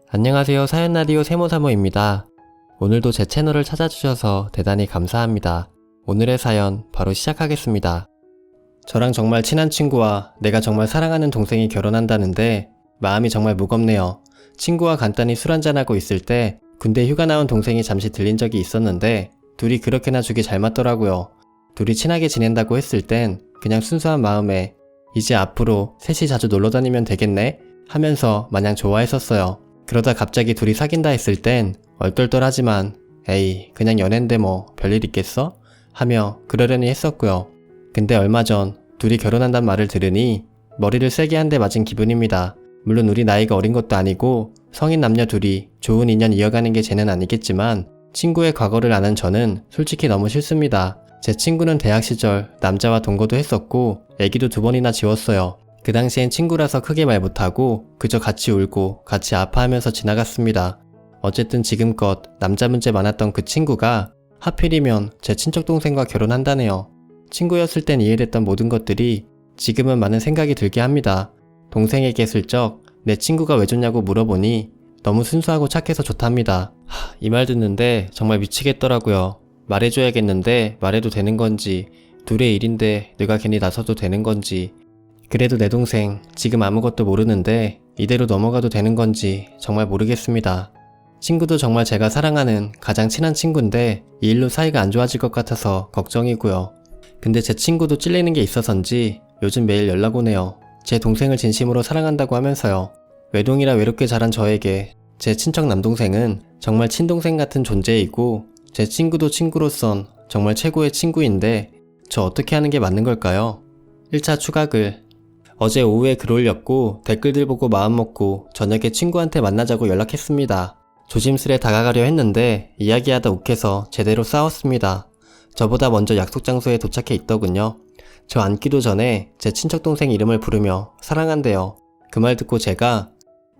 안녕하세요. 사연라디오 세모사모입니다. 오늘도 제 채널을 찾아주셔서 대단히 감사합니다. 오늘의 사연 바로 시작하겠습니다. 저랑 정말 친한 친구와 내가 정말 사랑하는 동생이 결혼한다는데 마음이 정말 무겁네요. 친구와 간단히 술 한잔하고 있을 때 군대 휴가 나온 동생이 잠시 들린 적이 있었는데 둘이 그렇게나 죽이 잘 맞더라고요. 둘이 친하게 지낸다고 했을 땐 그냥 순수한 마음에 이제 앞으로 셋이 자주 놀러 다니면 되겠네 하면서 마냥 좋아했었어요. 그러다 갑자기 둘이 사귄다 했을 땐 얼떨떨하지만 에이 그냥 연애인데 뭐 별일 있겠어? 하며 그러려니 했었고요. 근데 얼마 전 둘이 결혼한단 말을 들으니 머리를 세게 한 대 맞은 기분입니다. 물론 우리 나이가 어린 것도 아니고 성인 남녀 둘이 좋은 인연 이어가는 게 죄는 아니겠지만 친구의 과거를 아는 저는 솔직히 너무 싫습니다. 제 친구는 대학 시절 남자와 동거도 했었고 애기도 2번이나 지웠어요. 그 당시엔 친구라서 크게 말 못하고 그저 같이 울고 같이 아파하면서 지나갔습니다. 어쨌든 지금껏 남자 문제 많았던 그 친구가 하필이면 제 친척동생과 결혼한다네요. 친구였을 땐 이해됐던 모든 것들이 지금은 많은 생각이 들게 합니다. 동생에게 슬쩍 내 친구가 왜 좋냐고 물어보니 너무 순수하고 착해서 좋답니다. 이 말 듣는데 정말 미치겠더라고요. 말해줘야겠는데 말해도 되는 건지, 둘의 일인데 내가 괜히 나서도 되는 건지, 그래도 내 동생 지금 아무것도 모르는데 이대로 넘어가도 되는 건지 정말 모르겠습니다. 친구도 정말 제가 사랑하는 가장 친한 친구인데 이 일로 사이가 안 좋아질 것 같아서 걱정이고요. 근데 제 친구도 찔리는 게 있어서인지 요즘 매일 연락 오네요. 제 동생을 진심으로 사랑한다고 하면서요. 외동이라 외롭게 자란 저에게 제 친척 남동생은 정말 친동생 같은 존재이고 제 친구도 친구로선 정말 최고의 친구인데 저 어떻게 하는 게 맞는 걸까요? 1차 추가글. 어제 오후에 글 올렸고 댓글들 보고 마음먹고 저녁에 친구한테 만나자고 연락했습니다. 조심스레 다가가려 했는데 이야기하다 욱해서 제대로 싸웠습니다. 저보다 먼저 약속 장소에 도착해 있더군요. 저 앉기도 전에 제 친척동생 이름을 부르며 사랑한대요. 그 말 듣고 제가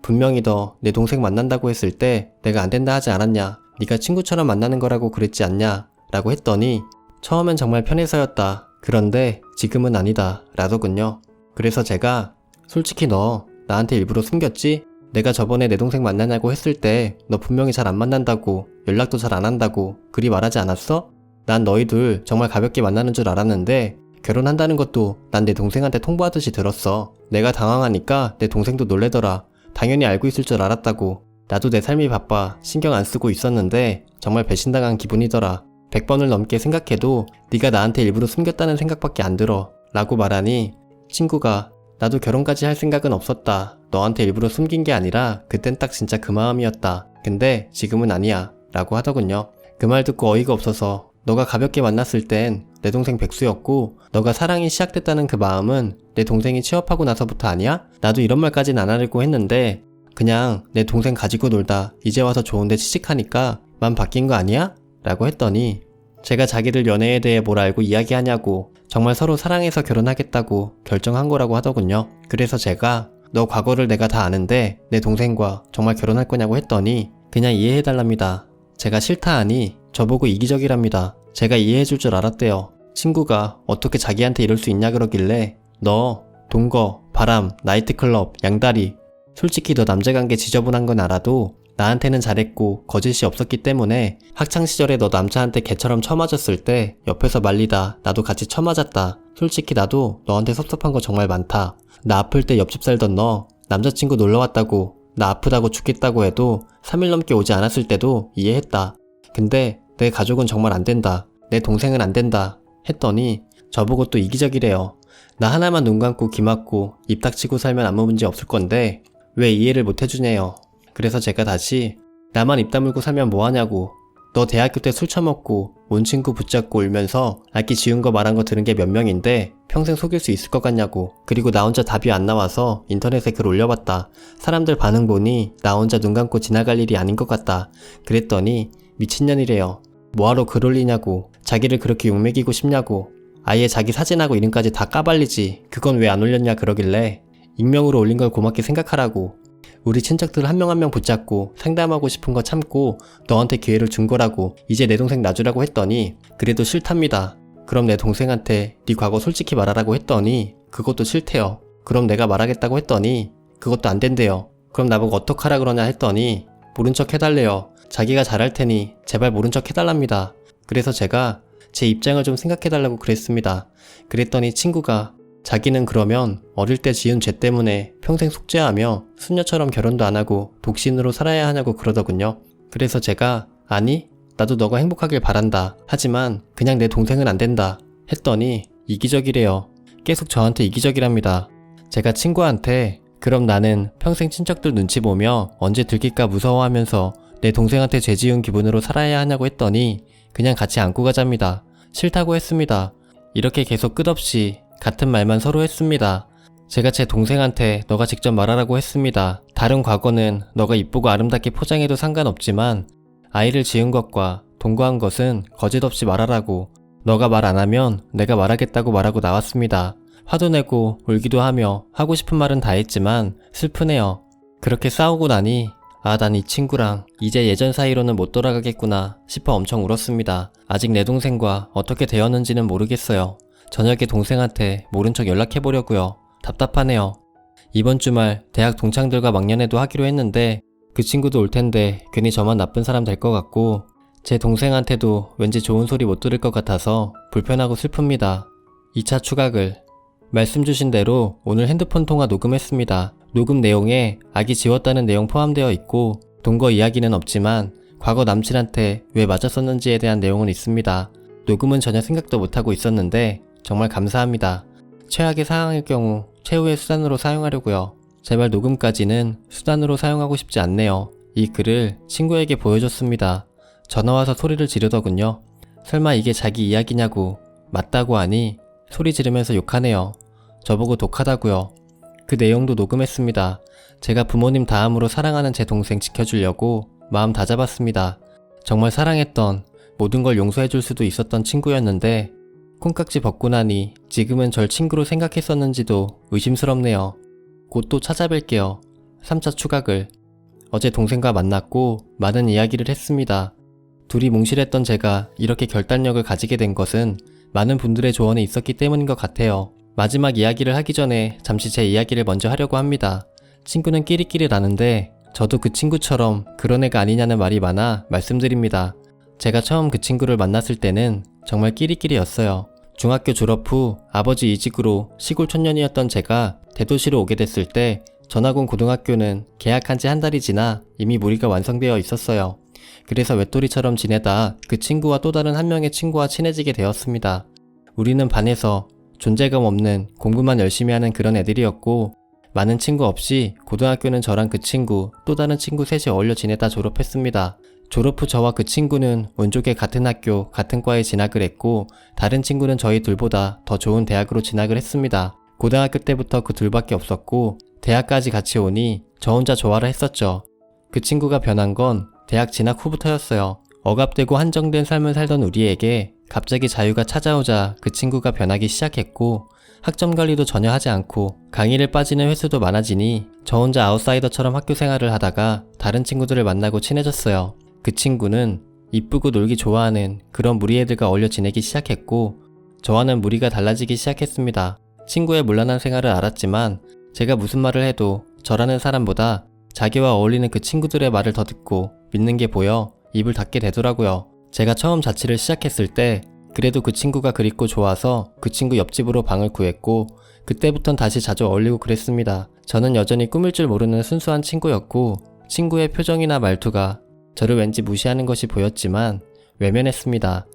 분명히 너 내 동생 만난다고 했을 때 내가 안 된다 하지 않았냐, 네가 친구처럼 만나는 거라고 그랬지 않냐 라고 했더니 처음엔 정말 편해서였다, 그런데 지금은 아니다 라더군요. 그래서 제가 솔직히 너 나한테 일부러 숨겼지? 내가 저번에 내 동생 만나냐고 했을 때 너 분명히 잘 안 만난다고, 연락도 잘 안 한다고 그리 말하지 않았어? 난 너희 둘 정말 가볍게 만나는 줄 알았는데 결혼한다는 것도 난 내 동생한테 통보하듯이 들었어. 내가 당황하니까 내 동생도 놀래더라. 당연히 알고 있을 줄 알았다고. 나도 내 삶이 바빠 신경 안 쓰고 있었는데 정말 배신당한 기분이더라. 100번을 넘게 생각해도 네가 나한테 일부러 숨겼다는 생각밖에 안 들어 라고 말하니 친구가 나도 결혼까지 할 생각은 없었다. 너한테 일부러 숨긴 게 아니라 그땐 딱 진짜 그 마음이었다. 근데 지금은 아니야 라고 하더군요. 그 말 듣고 어이가 없어서 너가 가볍게 만났을 땐 내 동생 백수였고 너가 사랑이 시작됐다는 그 마음은 내 동생이 취업하고 나서부터 아니야? 나도 이런 말까진 안 하려고 했는데 그냥 내 동생 가지고 놀다 이제 와서 좋은데 취직하니까 맘 바뀐 거 아니야? 라고 했더니 제가 자기들 연애에 대해 뭘 알고 이야기하냐고 정말 서로 사랑해서 결혼하겠다고 결정한 거라고 하더군요. 그래서 제가 너 과거를 내가 다 아는데 내 동생과 정말 결혼할 거냐고 했더니 그냥 이해해달랍니다. 제가 싫다 하니 저보고 이기적이랍니다. 제가 이해해줄 줄 알았대요. 친구가 어떻게 자기한테 이럴 수 있냐 그러길래 너 동거, 바람, 나이트클럽, 양다리 솔직히 너 남자관계 지저분한 건 알아도 나한테는 잘했고 거짓이 없었기 때문에 학창시절에 너 남자한테 개처럼 쳐맞았을 때 옆에서 말리다 나도 같이 쳐맞았다. 솔직히 나도 너한테 섭섭한 거 정말 많다. 나 아플 때 옆집 살던 너 남자친구 놀러왔다고 나 아프다고 죽겠다고 해도 3일 넘게 오지 않았을 때도 이해했다. 근데 내 가족은 정말 안 된다. 내 동생은 안 된다 했더니 저보고 또 이기적이래요. 나 하나만 눈 감고 귀 막고 입 닥치고 살면 아무 문제 없을 건데 왜 이해를 못 해주네요. 그래서 제가 다시 나만 입 다물고 살면 뭐하냐고. 너 대학교 때 술 처먹고 온 친구 붙잡고 울면서 악기 지운 거 말한 거 들은 게 몇 명인데 평생 속일 수 있을 것 같냐고. 그리고 나 혼자 답이 안 나와서 인터넷에 글 올려봤다. 사람들 반응 보니 나 혼자 눈 감고 지나갈 일이 아닌 것 같다. 그랬더니 미친년이래요. 뭐하러 글 올리냐고. 자기를 그렇게 욕먹이고 싶냐고. 아예 자기 사진하고 이름까지 다 까발리지. 그건 왜 안 올렸냐 그러길래 익명으로 올린 걸 고맙게 생각하라고. 우리 친척들 한 명 한 명 붙잡고 상담하고 싶은 거 참고 너한테 기회를 준 거라고. 이제 내 동생 놔주라고 했더니 그래도 싫답니다. 그럼 내 동생한테 네 과거 솔직히 말하라고 했더니 그것도 싫대요. 그럼 내가 말하겠다고 했더니 그것도 안 된대요. 그럼 나보고 어떡하라 그러냐 했더니 모른 척 해달래요. 자기가 잘할 테니 제발 모른 척 해달랍니다. 그래서 제가 제 입장을 좀 생각해달라고 그랬습니다. 그랬더니 친구가 자기는 그러면 어릴 때 지은 죄 때문에 평생 속죄하며 수녀처럼 결혼도 안 하고 독신으로 살아야 하냐고 그러더군요. 그래서 제가 아니 나도 너가 행복하길 바란다. 하지만 그냥 내 동생은 안 된다. 했더니 이기적이래요. 계속 저한테 이기적이랍니다. 제가 친구한테 그럼 나는 평생 친척들 눈치 보며 언제 들킬까 무서워하면서 내 동생한테 죄 지은 기분으로 살아야 하냐고 했더니 그냥 같이 안고 가자입니다. 싫다고 했습니다. 이렇게 계속 끝없이 같은 말만 서로 했습니다. 제가 제 동생한테 너가 직접 말하라고 했습니다. 다른 과거는 너가 이쁘고 아름답게 포장해도 상관없지만 아이를 지은 것과 동거한 것은 거짓없이 말하라고. 너가 말 안 하면 내가 말하겠다고 말하고 나왔습니다. 화도 내고 울기도 하며 하고 싶은 말은 다 했지만 슬프네요. 그렇게 싸우고 나니 난 이 친구랑 이제 예전 사이로는 못 돌아가겠구나 싶어 엄청 울었습니다. 아직 내 동생과 어떻게 되었는지는 모르겠어요. 저녁에 동생한테 모른 척 연락해보려고요. 답답하네요. 이번 주말 대학 동창들과 막년회도 하기로 했는데 그 친구도 올 텐데 괜히 저만 나쁜 사람 될 것 같고 제 동생한테도 왠지 좋은 소리 못 들을 것 같아서 불편하고 슬픕니다. 2차 추가글. 말씀 주신 대로 오늘 핸드폰 통화 녹음했습니다. 녹음 내용에 아기 지웠다는 내용 포함되어 있고 동거 이야기는 없지만 과거 남친한테 왜 맞았었는지에 대한 내용은 있습니다. 녹음은 전혀 생각도 못하고 있었는데 정말 감사합니다. 최악의 상황일 경우 최후의 수단으로 사용하려고요. 제발 녹음까지는 수단으로 사용하고 싶지 않네요. 이 글을 친구에게 보여줬습니다. 전화와서 소리를 지르더군요. 설마 이게 자기 이야기냐고 맞다고 하니 소리 지르면서 욕하네요. 저보고 독하다고요. 그 내용도 녹음했습니다. 제가 부모님 다음으로 사랑하는 제 동생 지켜주려고 마음 다잡았습니다. 정말 사랑했던 모든 걸 용서해줄 수도 있었던 친구였는데 콩깍지 벗고 나니 지금은 절 친구로 생각했었는지도 의심스럽네요. 곧 또 찾아뵐게요. 3차 추가글. 어제 동생과 만났고 많은 이야기를 했습니다. 둘이 뭉실했던 제가 이렇게 결단력을 가지게 된 것은 많은 분들의 조언이 있었기 때문인 것 같아요. 마지막 이야기를 하기 전에 잠시 제 이야기를 먼저 하려고 합니다. 친구는 끼리끼리 나는데 저도 그 친구처럼 그런 애가 아니냐는 말이 많아 말씀드립니다. 제가 처음 그 친구를 만났을 때는 정말 끼리끼리였어요. 중학교 졸업 후 아버지 이직으로 시골 촌년이었던 제가 대도시로 오게 됐을 때 전학 온 고등학교는 개학한 지 한 달이 지나 이미 무리가 완성되어 있었어요. 그래서 외톨이처럼 지내다 그 친구와 또 다른 한 명의 친구와 친해지게 되었습니다. 우리는 반에서 존재감 없는 공부만 열심히 하는 그런 애들이었고 많은 친구 없이 고등학교는 저랑 그 친구 또 다른 친구 셋이 어울려 지내다 졸업했습니다. 졸업 후 저와 그 친구는 운 좋게 같은 학교 같은 과에 진학을 했고 다른 친구는 저희 둘보다 더 좋은 대학으로 진학을 했습니다. 고등학교 때부터 그 둘밖에 없었고 대학까지 같이 오니 저 혼자 좋아를 했었죠. 그 친구가 변한 건 대학 진학 후부터였어요. 억압되고 한정된 삶을 살던 우리에게 갑자기 자유가 찾아오자 그 친구가 변하기 시작했고 학점 관리도 전혀 하지 않고 강의를 빠지는 횟수도 많아지니 저 혼자 아웃사이더처럼 학교 생활을 하다가 다른 친구들을 만나고 친해졌어요. 그 친구는 이쁘고 놀기 좋아하는 그런 무리 애들과 어울려 지내기 시작했고 저와는 무리가 달라지기 시작했습니다. 친구의 문란한 생활을 알았지만 제가 무슨 말을 해도 저라는 사람보다 자기와 어울리는 그 친구들의 말을 더 듣고 믿는 게 보여 입을 닫게 되더라고요. 제가 처음 자취를 시작했을 때 그래도 그 친구가 그립고 좋아서 그 친구 옆집으로 방을 구했고 그때부턴 다시 자주 어울리고 그랬습니다. 저는 여전히 꾸밀 줄 모르는 순수한 친구였고 친구의 표정이나 말투가 저를 왠지 무시하는 것이 보였지만 외면했습니다.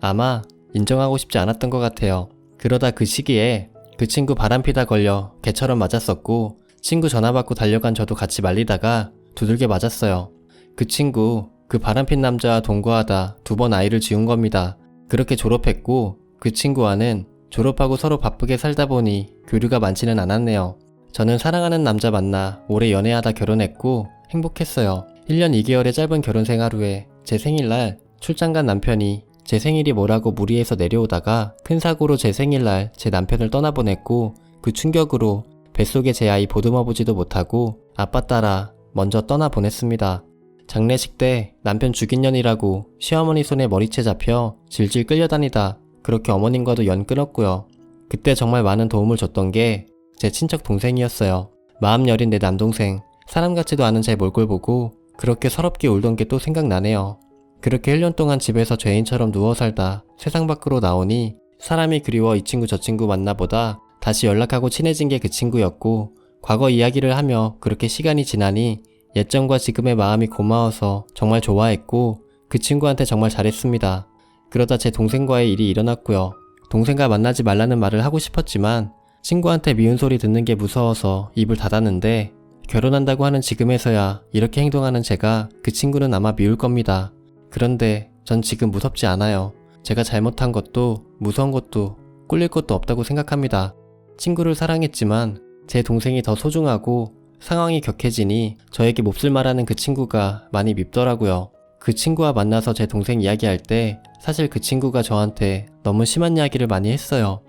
아마 인정하고 싶지 않았던 것 같아요. 그러다 그 시기에 그 친구 바람피다 걸려 개처럼 맞았었고 친구 전화 받고 달려간 저도 같이 말리다가 두들겨 맞았어요. 그 친구 그 바람핀 남자와 동거하다 2번 아이를 지운 겁니다. 그렇게 졸업했고 그 친구와는 졸업하고 서로 바쁘게 살다 보니 교류가 많지는 않았네요. 저는 사랑하는 남자 만나 오래 연애하다 결혼했고 행복했어요. 1년 2개월의 짧은 결혼 생활 후에 제 생일날 출장 간 남편이 제 생일이 뭐라고 무리해서 내려오다가 큰 사고로 제 생일날 제 남편을 떠나보냈고 그 충격으로 뱃속에 제 아이 보듬어보지도 못하고 아빠 따라 먼저 떠나보냈습니다. 장례식 때 남편 죽인 년이라고 시어머니 손에 머리채 잡혀 질질 끌려다니다 그렇게 어머님과도 연 끊었고요. 그때 정말 많은 도움을 줬던 게 제 친척 동생이었어요. 마음 여린 내 남동생, 사람 같지도 않은 제 몰골 보고 그렇게 서럽게 울던 게 또 생각나네요. 그렇게 1년 동안 집에서 죄인처럼 누워 살다 세상 밖으로 나오니 사람이 그리워 이 친구 저 친구 만나보다 다시 연락하고 친해진 게 그 친구였고, 과거 이야기를 하며 그렇게 시간이 지나니 예전과 지금의 마음이 고마워서 정말 좋아했고 그 친구한테 정말 잘했습니다. 그러다 제 동생과의 일이 일어났고요. 동생과 만나지 말라는 말을 하고 싶었지만 친구한테 미운 소리 듣는 게 무서워서 입을 닫았는데, 결혼한다고 하는 지금에서야 이렇게 행동하는 제가 그 친구는 아마 미울 겁니다. 그런데 전 지금 무섭지 않아요. 제가 잘못한 것도 무서운 것도 꿀릴 것도 없다고 생각합니다. 친구를 사랑했지만 제 동생이 더 소중하고 상황이 격해지니 저에게 몹쓸 말하는 그 친구가 많이 밉더라고요. 그 친구와 만나서 제 동생 이야기할 때 사실 그 친구가 저한테 너무 심한 이야기를 많이 했어요.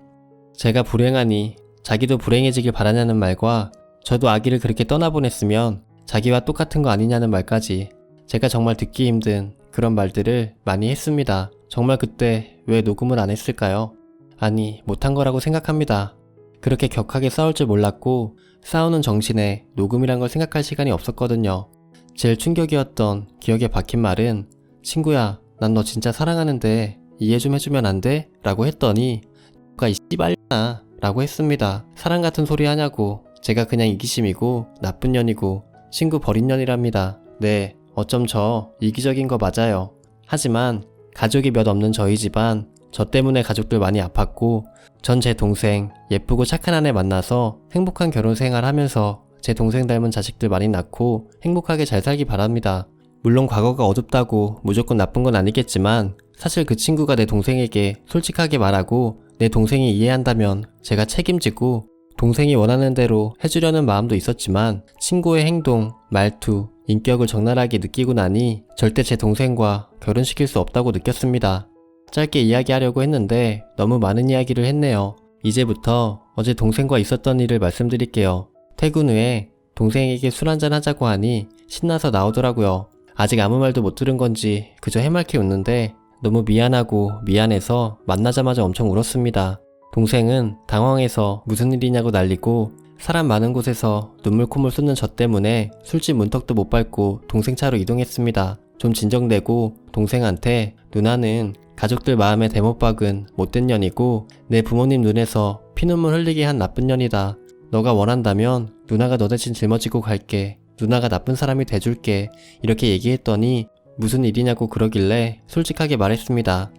제가 불행하니 자기도 불행해지길 바라냐는 말과 저도 아기를 그렇게 떠나보냈으면 자기와 똑같은 거 아니냐는 말까지 제가 정말 듣기 힘든 그런 말들을 많이 했습니다. 정말 그때 왜 녹음을 안 했을까요? 아니, 못한 거라고 생각합니다. 그렇게 격하게 싸울 줄 몰랐고 싸우는 정신에 녹음이란 걸 생각할 시간이 없었거든요. 제일 충격이었던 기억에 박힌 말은 친구야, 난 너 진짜 사랑하는데 이해 좀 해주면 안 돼? 라고 했더니 누가 이 씨발려나 라고 했습니다. 사랑 같은 소리 하냐고. 제가 그냥 이기심이고 나쁜 년이고 친구 버린 년이랍니다. 네, 어쩜 저 이기적인 거 맞아요. 하지만 가족이 몇 없는 저희 집안, 저 때문에 가족들 많이 아팠고 전 제 동생 예쁘고 착한 아내 만나서 행복한 결혼 생활 하면서 제 동생 닮은 자식들 많이 낳고 행복하게 잘 살기 바랍니다. 물론 과거가 어둡다고 무조건 나쁜 건 아니겠지만 사실 그 친구가 내 동생에게 솔직하게 말하고 내 동생이 이해한다면 제가 책임지고 동생이 원하는 대로 해주려는 마음도 있었지만 친구의 행동, 말투, 인격을 적나라하게 느끼고 나니 절대 제 동생과 결혼시킬 수 없다고 느꼈습니다. 짧게 이야기하려고 했는데 너무 많은 이야기를 했네요. 이제부터 어제 동생과 있었던 일을 말씀드릴게요. 퇴근 후에 동생에게 술 한잔 하자고 하니 신나서 나오더라고요. 아직 아무 말도 못 들은 건지 그저 해맑게 웃는데 너무 미안하고 미안해서 만나자마자 엄청 울었습니다. 동생은 당황해서 무슨 일이냐고 난리고 사람 많은 곳에서 눈물 콧물 쏟는 저 때문에 술집 문턱도 못 밟고 동생 차로 이동했습니다. 좀 진정되고 동생한테 누나는 가족들 마음에 대못 박은 못된 년이고 내 부모님 눈에서 피눈물 흘리게 한 나쁜 년이다. 너가 원한다면 누나가 너 대신 짊어지고 갈게. 누나가 나쁜 사람이 돼줄게. 이렇게 얘기했더니 무슨 일이냐고 그러길래 솔직하게 말했습니다.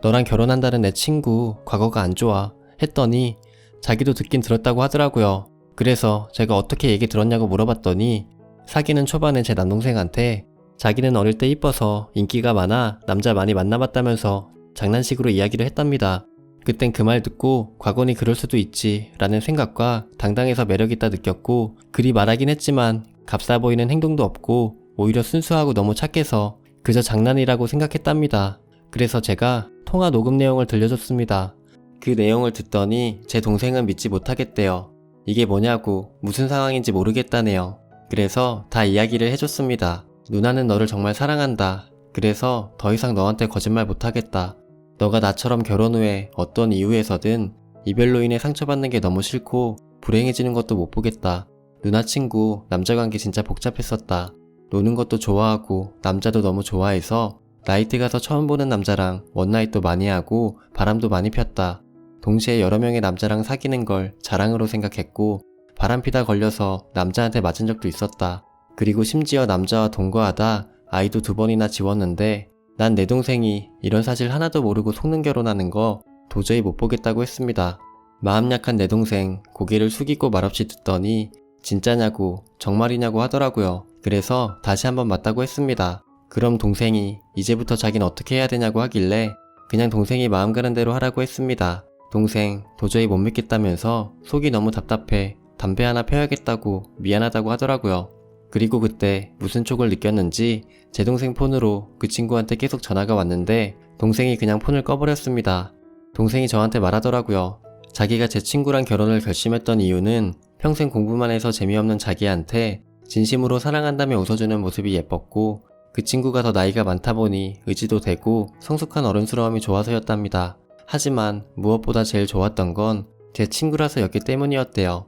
너랑 결혼한다는 내 친구 과거가 안 좋아 했더니 자기도 듣긴 들었다고 하더라고요. 그래서 제가 어떻게 얘기 들었냐고 물어봤더니 사귀는 초반에 제 남동생한테 자기는 어릴 때 이뻐서 인기가 많아 남자 많이 만나봤다면서 장난식으로 이야기를 했답니다. 그땐 그 말 듣고 과거니 그럴 수도 있지 라는 생각과 당당해서 매력있다 느꼈고 그리 말하긴 했지만 값싸 보이는 행동도 없고 오히려 순수하고 너무 착해서 그저 장난이라고 생각했답니다. 그래서 제가 통화 녹음 내용을 들려줬습니다. 그 내용을 듣더니 제 동생은 믿지 못하겠대요. 이게 뭐냐고 무슨 상황인지 모르겠다네요. 그래서 다 이야기를 해줬습니다. 누나는 너를 정말 사랑한다. 그래서 더 이상 너한테 거짓말 못하겠다. 너가 나처럼 결혼 후에 어떤 이유에서든 이별로 인해 상처받는 게 너무 싫고 불행해지는 것도 못 보겠다. 누나 친구 남자관계 진짜 복잡했었다. 노는 것도 좋아하고 남자도 너무 좋아해서 나이트 가서 처음 보는 남자랑 원나잇도 많이 하고 바람도 많이 폈다. 동시에 여러 명의 남자랑 사귀는 걸 자랑으로 생각했고 바람피다 걸려서 남자한테 맞은 적도 있었다. 그리고 심지어 남자와 동거하다 아이도 2번이나 지웠는데 난 내 동생이 이런 사실 하나도 모르고 속는 결혼하는 거 도저히 못 보겠다고 했습니다. 마음 약한 내 동생 고개를 숙이고 말없이 듣더니 진짜냐고 정말이냐고 하더라고요. 그래서 다시 한번 맞다고 했습니다. 그럼 동생이 이제부터 자긴 어떻게 해야 되냐고 하길래 그냥 동생이 마음 가는 대로 하라고 했습니다. 동생 도저히 못 믿겠다면서 속이 너무 답답해 담배 하나 펴야겠다고 미안하다고 하더라고요. 그리고 그때 무슨 촉을 느꼈는지 제 동생 폰으로 그 친구한테 계속 전화가 왔는데 동생이 그냥 폰을 꺼버렸습니다. 동생이 저한테 말하더라고요. 자기가 제 친구랑 결혼을 결심했던 이유는 평생 공부만 해서 재미없는 자기한테 진심으로 사랑한다며 웃어주는 모습이 예뻤고 그 친구가 더 나이가 많다 보니 의지도 되고 성숙한 어른스러움이 좋아서였답니다. 하지만 무엇보다 제일 좋았던 건 제 친구라서였기 때문이었대요.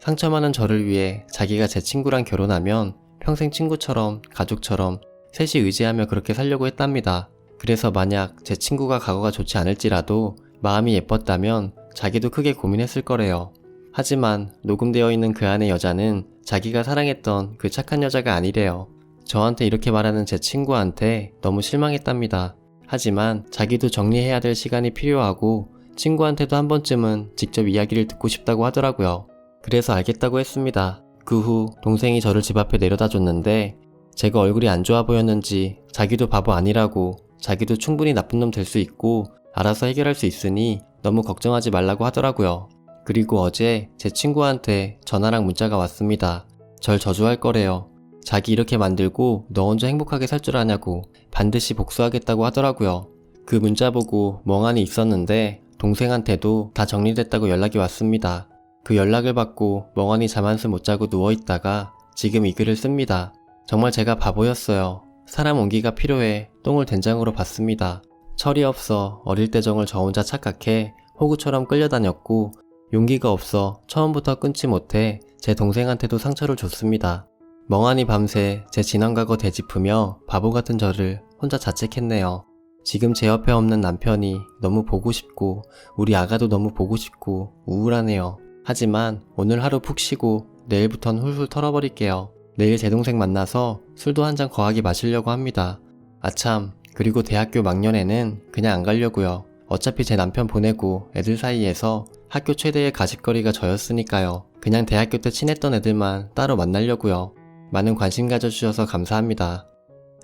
상처 많은 저를 위해 자기가 제 친구랑 결혼하면 평생 친구처럼 가족처럼 셋이 의지하며 그렇게 살려고 했답니다. 그래서 만약 제 친구가 과거가 좋지 않을지라도 마음이 예뻤다면 자기도 크게 고민했을 거래요. 하지만 녹음되어 있는 그 안의 여자는 자기가 사랑했던 그 착한 여자가 아니래요. 저한테 이렇게 말하는 제 친구한테 너무 실망했답니다. 하지만 자기도 정리해야 될 시간이 필요하고 친구한테도 한 번쯤은 직접 이야기를 듣고 싶다고 하더라고요. 그래서 알겠다고 했습니다. 그 후 동생이 저를 집 앞에 내려다 줬는데 제가 얼굴이 안 좋아 보였는지 자기도 바보 아니라고, 자기도 충분히 나쁜 놈 될 수 있고 알아서 해결할 수 있으니 너무 걱정하지 말라고 하더라고요. 그리고 어제 제 친구한테 전화랑 문자가 왔습니다. 절 저주할 거래요. 자기 이렇게 만들고 너 혼자 행복하게 살 줄 아냐고 반드시 복수하겠다고 하더라고요. 그 문자 보고 멍하니 있었는데 동생한테도 다 정리됐다고 연락이 왔습니다. 그 연락을 받고 멍하니 잠 한숨 못 자고 누워있다가 지금 이 글을 씁니다. 정말 제가 바보였어요. 사람 온기가 필요해 똥을 된장으로 봤습니다. 철이 없어 어릴 때 정을 저 혼자 착각해 호구처럼 끌려다녔고 용기가 없어 처음부터 끊지 못해 제 동생한테도 상처를 줬습니다. 멍하니 밤새 제 지난 과거 되짚으며 바보 같은 저를 혼자 자책했네요. 지금 제 옆에 없는 남편이 너무 보고 싶고 우리 아가도 너무 보고 싶고 우울하네요. 하지만 오늘 하루 푹 쉬고 내일부턴 훌훌 털어버릴게요. 내일 제 동생 만나서 술도 한 잔 거하게 마시려고 합니다. 아참, 그리고 대학교 막년에는 그냥 안 가려고요. 어차피 제 남편 보내고 애들 사이에서 학교 최대의 가십거리가 저였으니까요. 그냥 대학교 때 친했던 애들만 따로 만나려고요. 많은 관심 가져주셔서 감사합니다.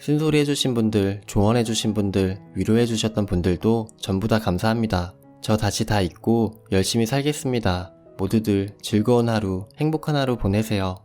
쓴소리 해주신 분들, 조언해주신 분들, 위로해주셨던 분들도 전부 다 감사합니다. 저 다시 다 잊고 열심히 살겠습니다. 모두들 즐거운 하루, 행복한 하루 보내세요.